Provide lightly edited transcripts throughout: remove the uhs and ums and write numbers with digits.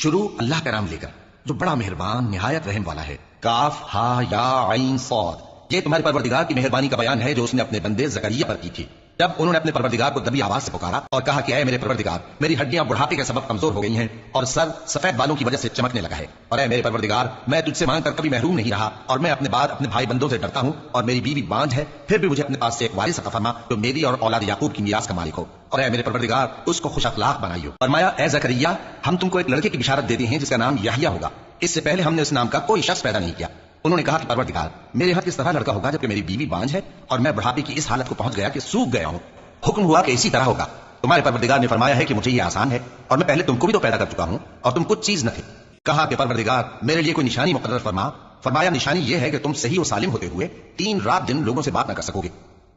شروع اللہ کا نام لے کر جو بڑا مہربان نہایت رحم والا ہے۔ کاف ہا یا عین صاد، یہ تمہارے پروردگار کی مہربانی کا بیان ہے جو اس نے اپنے بندے زکریا پر کی تھی جب انہوں نے اپنے پروردگار کو دبی آواز سے پکارا اور کہا کہ اے میرے پروردگار، میری ہڈیاں بڑھاپے کے سبب کمزور ہو گئی ہیں اور سر سفید بالوں کی وجہ سے چمکنے لگا ہے، اور اے میرے پروردگار، میں تجھ سے مانگ کر کبھی محروم نہیں رہا اور میں اپنے بعد اپنے بھائی بندوں سے ڈرتا ہوں، اور میری بیوی بانجھ ہے، پھر بھی مجھے اپنے پاس سے ایک وارث عطا فرما جو میری اور اولاد یعقوب کی میراث کا مالک ہو، اور اے میرے پروردگار اس کو خوش اخلاق بنائیو۔ فرمایا اے زکریا، ہم تم کو ایک لڑکے کی بشارت دیتے ہیں جس کا نام یحییٰ ہوگا، اس سے پہلے ہم نے اس نام کا کوئی شخص پیدا نہیں کیا۔ انہوں نے کہا کہ پروردگار، میرے ہاں کس طرح لڑکا ہوگا جبکہ میری بیوی بانجھ ہے اور میں بڑھاپے کی اس حالت کو پہنچ گیا کہ سوکھ گیا ہوں؟ حکم ہوا کہ اسی طرح ہوگا۔ تمہارے پروردگار نے فرمایا ہے کہ مجھے یہ آسان ہے اور میں پہلے تم کو بھی تو پیدا کر چکا ہوں اور تم کچھ چیز نہ تھے۔ کہا کہ پروردگار، میرے لیے کوئی نشانی مقرر فرما۔ فرمایا نشانی یہ ہے کہ تم صحیح و سالم ہوتے ہوئے 3 رات دن لوگوں سے بات نہ کر سکو گے۔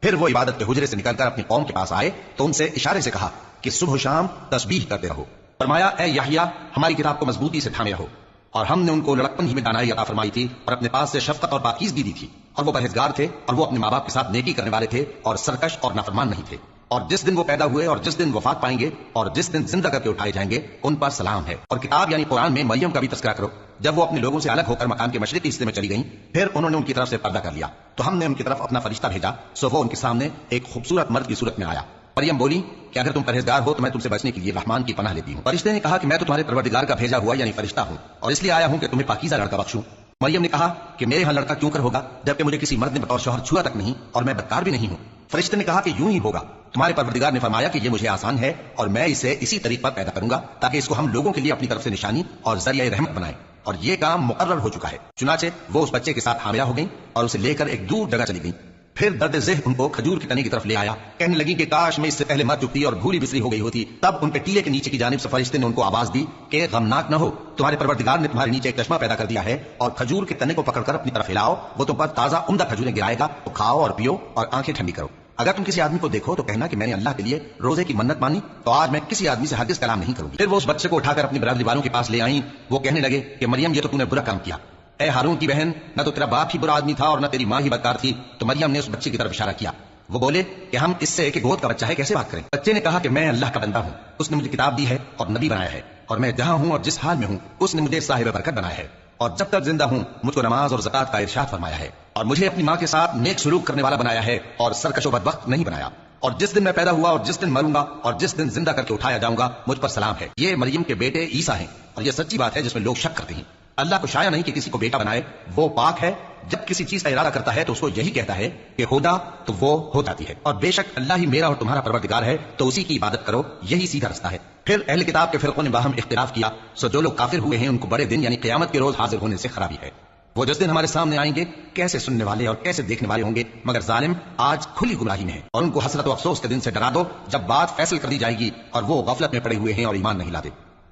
پھر وہ عبادت کے حجرے سے نکل کر اپنی قوم کے پاس آئے تو ان سے اشارے سے کہا کہ صبح و شام تسبیح کرتے رہو۔ فرمایا اے یحییٰ، ہماری کتاب کو مضبوطی سے تھامے رہو، اور ہم نے ان کو لڑکپن ہی میں دانائی عطا فرمائی تھی اور اپنے پاس سے شفقت اور پاکیزگی دی تھی، اور وہ پرہیزگار تھے اور وہ اپنے ماں باپ کے ساتھ نیکی کرنے والے تھے اور سرکش اور نافرمان نہیں تھے۔ اور جس دن وہ پیدا ہوئے اور جس دن وفات پائیں گے اور جس دن زندہ کر کے اٹھائے جائیں گے ان پر سلام ہے۔ اور کتاب یعنی قرآن میں مریم کا بھی تذکرہ کرو، جب وہ اپنے لوگوں سے الگ ہو کر مکان کے مشرقی حصے میں چلی گئیں، پھر انہوں نے ان کی طرف سے پردہ کر لیا تو ہم نے ان کی طرف اپنا فرشتہ بھیجا، سو وہ ان کے سامنے ایک خوبصورت مرد کی صورت میں آیا۔ مریم بولی کہ اگر تم پرہیزگار ہو تو میں تم سے بچنے کے لیے رحمان کی پناہ لیتی ہوں۔ فرشتے نے کہا کہ میں تو تمہارے پروردگار کا بھیجا ہوا یعنی فرشتہ ہوں اور اس لیے آیا ہوں کہ تمہیں پاکیزہ لڑکا بخشوں۔ مریم نے کہا کہ میرے ہاں لڑکا کیوں کر ہوگا جبکہ مجھے کسی مرد نے بطور شوہر چھوا تک نہیں اور میں بدکار بھی نہیں ہوں۔ فرشتے نے کہا کہ یوں ہی ہوگا، تمہارے پروردگار نے فرمایا کہ یہ مجھے آسان ہے اور میں اسے اسی طریق پر پیدا کروں گا تاکہ اس کو ہم لوگوں کے لیے اپنی طرف سے نشانی اور ذریعہ رحمت بنائیں، اور یہ کام مقرر ہو چکا ہے۔ چنانچہ وہ اس بچے کے ساتھ حاملہ ہو گئیں اور اسے لے کر ایک دور جگہ چلی گئیں۔ پھر درد ذہن ان کو کھجور کے تنے کی طرف لے آیا، کہنے لگی کہ کاش میں اس سے پہلے مر چکتی اور بھولی بسری ہو گئی ہوتی۔ تب ان کے ٹیلے کے نیچے کی جانب سے فرشتے نے ان کو آواز دی کہ غمناک نہ ہو، تمہارے پروردگار نے تمہارے نیچے ایک چشمہ پیدا کر دیا ہے، اور کھجور کے تنے کو پکڑ کر اپنی طرف ہلاؤ، وہ تم پر تازہ عمدہ کھجوریں گرائے گا، تو کھاؤ اور پیو اور آنکھیں ٹھنڈی کرو۔ اگر تم کسی آدمی کو دیکھو تو کہنا کہ میں نے اللہ کے لیے روزے کی منت مانی، تو آج میں کسی آدمی سے ہرگز کلام نہیں کروں گی۔ پھر وہ اس بچے کو اٹھا کر اپنی برادری والوں کے پاس لے آئیں۔ وہ کہنے لگے کہ مریم یہ تو نے برا کام کیا، اے ہارون کی بہن، نہ تو تیرا باپ ہی برا آدمی تھا اور نہ تیری ماں ہی بدکار تھی۔ تو مریم نے اس بچے کی طرف اشارہ کیا۔ وہ بولے کہ ہم اس سے ایک گود کا بچہ ہے کیسے بات کریں؟ بچے نے کہا کہ میں اللہ کا بندہ ہوں، اس نے مجھے کتاب دی ہے اور نبی بنایا ہے، اور میں جہاں ہوں اور جس حال میں ہوں اس نے مجھے صاحب برکت بنایا ہے، اور جب تک زندہ ہوں مجھ کو نماز اور زکات کا ارشاد فرمایا ہے، اور مجھے اپنی ماں کے ساتھ نیک سلوک کرنے والا بنایا ہے اور سرکش و بدبخت نہیں بنایا، اور جس دن میں پیدا ہوا اور جس دن مروں گا اور جس دن زندہ کر کے اٹھایا جاؤں گا مجھ پر سلام ہے۔ یہ مریم کے بیٹے عیسیٰ ہیں، اور یہ سچی بات ہے جس میں لوگ شک کرتے ہیں۔ اللہ کو شایع نہیں کہ کسی کو بیٹا بنائے، وہ پاک ہے، جب کسی چیز کا ارادہ کرتا ہے تو اس کو یہی کہتا ہے کہ ہودا تو وہ ہو جاتی ہے، اور بے شک اللہ ہی میرا اور تمہارا پروردگار ہے، تو اسی کی عبادت کرو، یہی سیدھا رستہ ہے۔ پھر اہل کتاب کے فرقوں نے باہم اختلاف کیا، سو جو لوگ کافر ہوئے ہیں ان کو بڑے دن یعنی قیامت کے روز حاضر ہونے سے خرابی ہے۔ وہ جس دن ہمارے سامنے آئیں گے کیسے سننے والے اور کیسے دیکھنے والے ہوں گے، مگر ظالم آج کھلی گمراہی میں ہے، اور ان کو حسرت و افسوس کے دن سے ڈرا دو جب بات فیصل کر دی جائے گی اور وہ غفلت میں پڑے ہوئے ہیں اور ایمان نہیں لاتے۔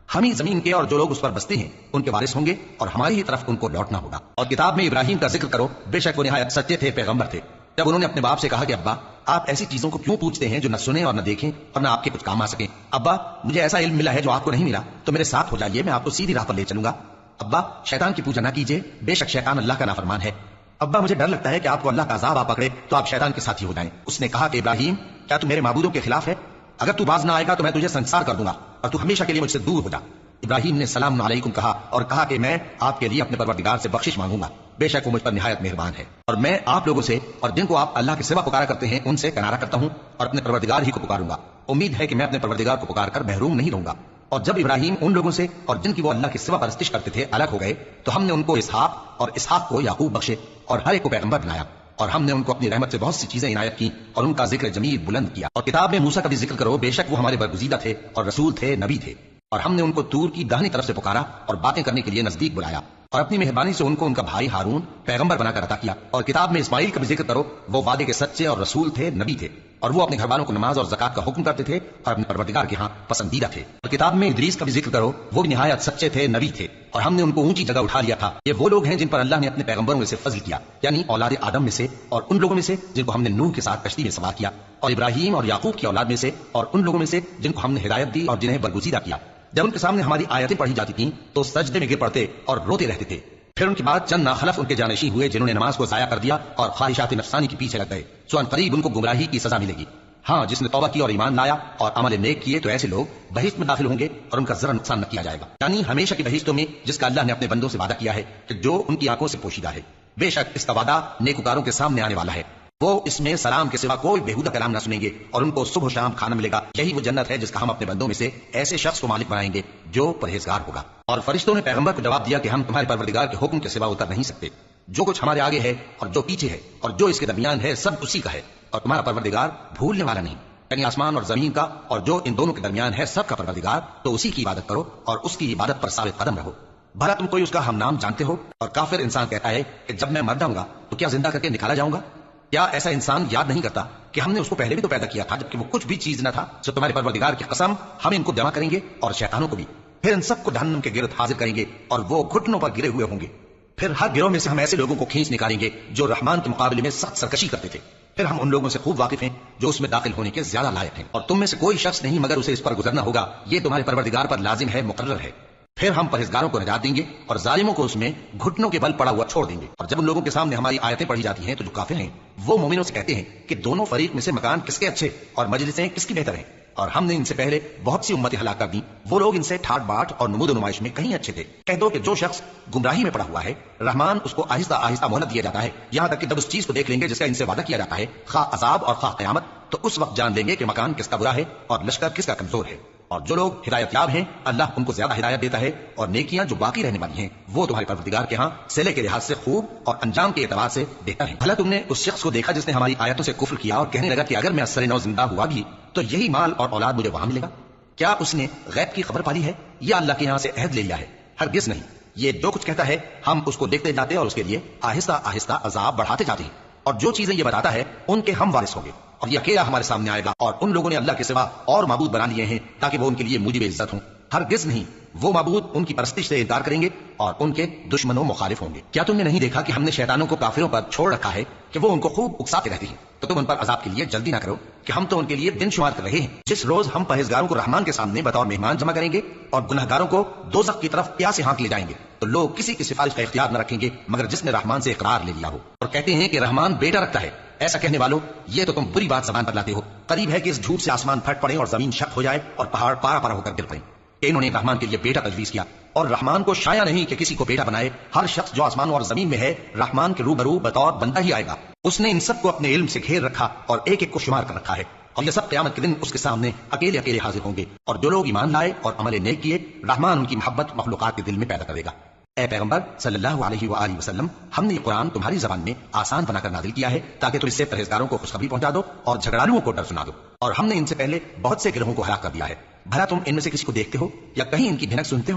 ہم ہی زمین کے اور جو لوگ اس پر بستے ہیں ان کے وارث ہوں گے اور ہماری ہی طرف ان کو لوٹنا ہوگا۔ اور کتاب میں ابراہیم کا ذکر کرو، بے شک وہ نہایت سچے تھے، پیغمبر تھے۔ جب انہوں نے اپنے باپ سے کہا کہ ابا آپ ایسی چیزوں کو کیوں پوچھتے ہیں جو نہ سنیں اور نہ دیکھیں اور نہ آپ کے کچھ کام آ سکیں؟ ابا مجھے ایسا علم ملا ہے جو آپ کو نہیں ملا، تو میرے ساتھ ہو جائیے، میں آپ کو سیدھی راہ پر لے چلوں گا۔ ابا شیطان کی پوجا نہ کیجیے، بے شک شیطان اللہ کا نافرمان ہے۔ ابا مجھے ڈر لگتا ہے کہ آپ کو اللہ کا عذاب آ پکڑے تو آپ شیطان کے ساتھی ہو جائیں۔ اس نے کہا کہ ابراہیم کیا تو میرے معبودوں کے خلاف ہے؟ اگر تو باز نہ آئے گا تو میں تجھے سنسار کر دوں گا اور تو ہمیشہ کے لیے مجھ سے دور ہو جا۔ ابراہیم نے سلام علیکم کہا اور کہا کہ میں آپ کے لیے اپنے پروردگار سے بخشش مانگوں گا، بے شک وہ مجھ پر نہایت مہربان ہے، اور میں آپ لوگوں سے اور جن کو آپ اللہ کے سوا پکارا کرتے ہیں ان سے کنارہ کرتا ہوں اور اپنے پروردگار ہی کو پکاروں گا۔ امید ہے کہ میں اپنے پروردگار کو پکار کر محروم نہیں رہوں گا۔ اور جب ابراہیم ان لوگوں سے اور جن کی وہ اللہ کے سوا پرستش کرتے تھے الگ ہو گئے تو ہم نے ان کو اسحاق اور اسحاق کو یعقوب بخشے اور ہر ایک کو پیغمبر بنایا، اور ہم نے ان کو اپنی رحمت سے بہت سی چیزیں عنایت کی اور ان کا ذکر جمیل بلند کیا۔ اور کتاب میں موسیٰ کا بھی ذکر کرو، بے شک وہ ہمارے برگزیدہ تھے اور رسول تھے، نبی تھے، اور ہم نے ان کو طور کی داہنی طرف سے پکارا اور باتیں کرنے کے لیے نزدیک بلایا، اور اپنی مہربانی سے ان کو ان کا بھائی ہارون پیغمبر بنا کر عطا کیا۔ اور کتاب میں اسماعیل کا بھی ذکر کرو، وہ وعدے کے سچے اور رسول تھے، نبی تھے، اور وہ اپنے گھر والوں کو نماز اور زکات کا حکم کرتے تھے اور اپنے پروردگار کے ہاں پسندیدہ تھے۔ اور کتاب میں ادریس کا بھی ذکر کرو، وہ بھی نہایت سچے تھے، نبی تھے، اور ہم نے ان کو اونچی جگہ اٹھا لیا تھا۔ یہ وہ لوگ ہیں جن پر اللہ نے اپنے پیغمبروں میں سے فضل کیا، یعنی اولاد آدم میں سے اور ان لوگوں میں سے جن کو ہم نے نوح کے ساتھ کشتی میں سوار کیا، اور ابراہیم اور یعقوب کی اولاد میں سے اور ان لوگوں میں سے جن کو ہم نے ہدایت دی اور جنہیں برگزیدہ کیا۔ جب ان کے سامنے ہماری آیتیں پڑھی جاتی تھیں تو سجدے میں گر پڑتے اور روتے رہتے تھے۔ پھر ان کے بعد چند ناخلف ان کے جانشین ہوئے جنہوں نے نماز کو ضائع کر دیا اور خواہشات نفسانی کے پیچھے لگ گئے، سو ان قریب ان کو گمراہی کی سزا ملے گی۔ ہاں جس نے توبہ کی اور ایمان لایا اور عمل نیک کیے تو ایسے لوگ بہشت میں داخل ہوں گے اور ان کا ذرا نقصان نہ کیا جائے گا، یعنی ہمیشہ کی بہشتوں میں جس کا اللہ نے اپنے بندوں سے وعدہ کیا ہے کہ جو ان کی آنکھوں سے پوشیدہ ہے۔ بے شک اس کا وعدہ نیکوکاروں کے سامنے آنے والا ہے، وہ اس میں سلام کے سوا کوئی بےہودہ کلام نہ سنیں گے اور ان کو صبح و شام کھانا ملے گا۔ یہی وہ جنت ہے جس کا ہم اپنے بندوں میں سے ایسے شخص کو مالک بنائیں گے جو پرہیزگار ہوگا۔ اور فرشتوں نے پیغمبر کو جواب دیا کہ ہم تمہارے پروردگار کے حکم کے سوا اتر نہیں سکتے، جو کچھ ہمارے آگے ہے اور جو پیچھے ہے اور جو اس کے درمیان ہے سب اسی کا ہے، اور تمہارا پروردگار بھولنے والا نہیں، یعنی آسمان اور زمین کا اور جو ان دونوں کے درمیان ہے سب کا پروردگار، تو اسی کی عبادت کرو اور اس کی عبادت پر ثابت قدم رہو۔ بھلا تم کوئی اس کا ہم نام جانتے ہو؟ اور کافر انسان کہتا ہے کہ جب میں مر جاؤں گا تو کیا زندہ کر کے نکالا جاؤں گا؟ کیا ایسا انسان یاد نہیں کرتا کہ ہم نے اس کو پہلے بھی تو پیدا کیا تھا جبکہ وہ کچھ بھی چیز نہ تھا؟ سو تمہارے پروردگار کی قسم ہم ان کو جمع کریں گے اور شیطانوں کو بھی، پھر ان سب کو جہنم کے گرد حاضر کریں گے اور وہ گھٹنوں پر گرے ہوئے ہوں گے۔ پھر ہر گروہ میں سے ہم ایسے لوگوں کو کھینچ نکالیں گے جو رحمان کے مقابلے میں سخت سرکشی کرتے تھے، پھر ہم ان لوگوں سے خوب واقف ہیں جو اس میں داخل ہونے کے زیادہ لائق ہیں، اور تم میں سے کوئی شخص نہیں مگر اسے اس پر گزرنا ہوگا، یہ تمہارے پروردگار پر لازم ہے، مقرر ہے۔ پھر ہم پرہیزگاروں کو نجات دیں گے اور ظالموں کو اس میں گھٹنوں کے بل پڑا ہوا چھوڑ دیں گے۔ اور جب ان لوگوں کے سامنے ہماری آیتیں پڑھی جاتی ہیں تو جو کافر ہیں وہ مومنوں سے کہتے ہیں کہ دونوں فریق میں سے مکان کس کے اچھے اور مجلسیں کس کی بہتر ہیں، اور ہم نے ان سے پہلے بہت سی امتیں ہلاک کر دیں، وہ لوگ ان سے ٹھاٹ باٹ اور نمود و نمائش میں کہیں اچھے تھے۔ کہہ دو کہ جو شخص گمراہی میں پڑا ہوا ہے رحمان اس کو آہستہ آہستہ مہلت دیا جاتا ہے، یہاں تک کہ جب اس چیز کو دیکھ لیں گے جس کا ان سے وعدہ کیا جاتا ہے، خواہ عذاب اور خواہ قیامت، تو اس وقت جان لیں گے کہ مکان کس کا برا ہے اور لشکر کس کا کمزور ہے۔ اور جو لوگ ہدایت یاب ہیں اللہ ان کو زیادہ ہدایت دیتا ہے، اور نیکیاں جو باقی رہنے والی ہیں وہ تمہارے پروردگار کے ہاں صلے کے لحاظ سے خوب اور انجام کے اعتبار سے بہتر ہیں۔ بھلا تم نے اس شخص کو دیکھا جس نے ہماری آیتوں سے کفر کیا اور کہنے لگا کہ اگر میں اثر نو زندہ ہوا بھی تو یہی مال اور اولاد مجھے وہاں ملے گا؟ کیا اس نے غیب کی خبر پالی ہے یا اللہ کے یہاں سے عہد لے لیا ہے؟ ہرگز نہیں، یہ جو کچھ کہتا ہے ہم اس کو دیکھتے جاتے اور اس کے لیے آہستہ آہستہ عذاب بڑھاتے جاتے ہیں، اور جو چیزیں یہ بتاتا ہے ان کے ہم وارث ہوں گے، اور یہ اکیلا ہمارے سامنے آئے گا، اور ان لوگوں نے اللہ کے سوا اور معبود بنا لیے ہیں تاکہ وہ ان کے لیے موجب عزت ہوں۔ ہرگز نہیں، وہ معبود ان کی پرستش سے انکار کریں گے اور ان کے دشمنوں مخالف ہوں گے۔ کیا تم نے نہیں دیکھا کہ ہم نے شیطانوں کو کافروں پر چھوڑ رکھا ہے کہ وہ ان کو خوب اکساتے رہتے ہیں؟ تو تم ان پر عذاب کے لیے جلدی نہ کرو کہ ہم تو ان کے لیے دن شمار کر رہے ہیں۔ جس روز ہم پرہیزگاروں کو رحمان کے سامنے بطور مہمان جمع کریں گے اور گنہگاروں کو دوزخ کی طرف پیاسے ہانک لے جائیں گے، تو لوگ کسی کی سفارش کا اختیار نہ رکھیں گے مگر جس نے رحمان سے اقرار لے لیا ہو، اور کہتے ہیں کہ رحمان بیٹا رکھتا ہے۔ ایسا کہنے والوں، یہ تو تم بری بات زبان پر لاتے ہو، قریب ہے کہ اس جھوٹ سے آسمان پھٹ پڑے اور زمین شق ہو جائے اور پہاڑ پارا پارا ہو کر گر پڑے کہ انہوں نے رحمان کے لیے بیٹا تجویز کیا، اور رحمان کو شایع نہیں کہ کسی کو بیٹا بنائے۔ ہر شخص جو آسمان اور زمین میں ہے رحمان کے روبرو بطور بندہ ہی آئے گا، اس نے ان سب کو اپنے علم سے گھیر رکھا اور ایک ایک کو شمار کر رکھا ہے، اور یہ سب قیامت کے دن اس کے سامنے اکیلے اکیلے حاضر ہوں گے۔ اور جو لوگ ایمان لائے اور عمل نیک کیے رحمان ان کی محبت مخلوقات کے دل میں پیدا کرے گا۔ اے پیغمبر صلی اللہ علیہ وآلہ وسلم، ہم نے یہ قرآن تمہاری زبان میں آسان بنا کر نازل کیا ہے تاکہ تم اس سے پرہیزگاروں کو خوشخبری پہنچا دو اور جھگڑالوؤں کو ڈر سنا دو، اور ہم نے ان سے پہلے بہت سے گروہوں کو ہلاک کر دیا ہے۔ بھلا تم ان میں سے کسی کو دیکھتے ہو یا کہیں ان کی بھنک سنتے ہو؟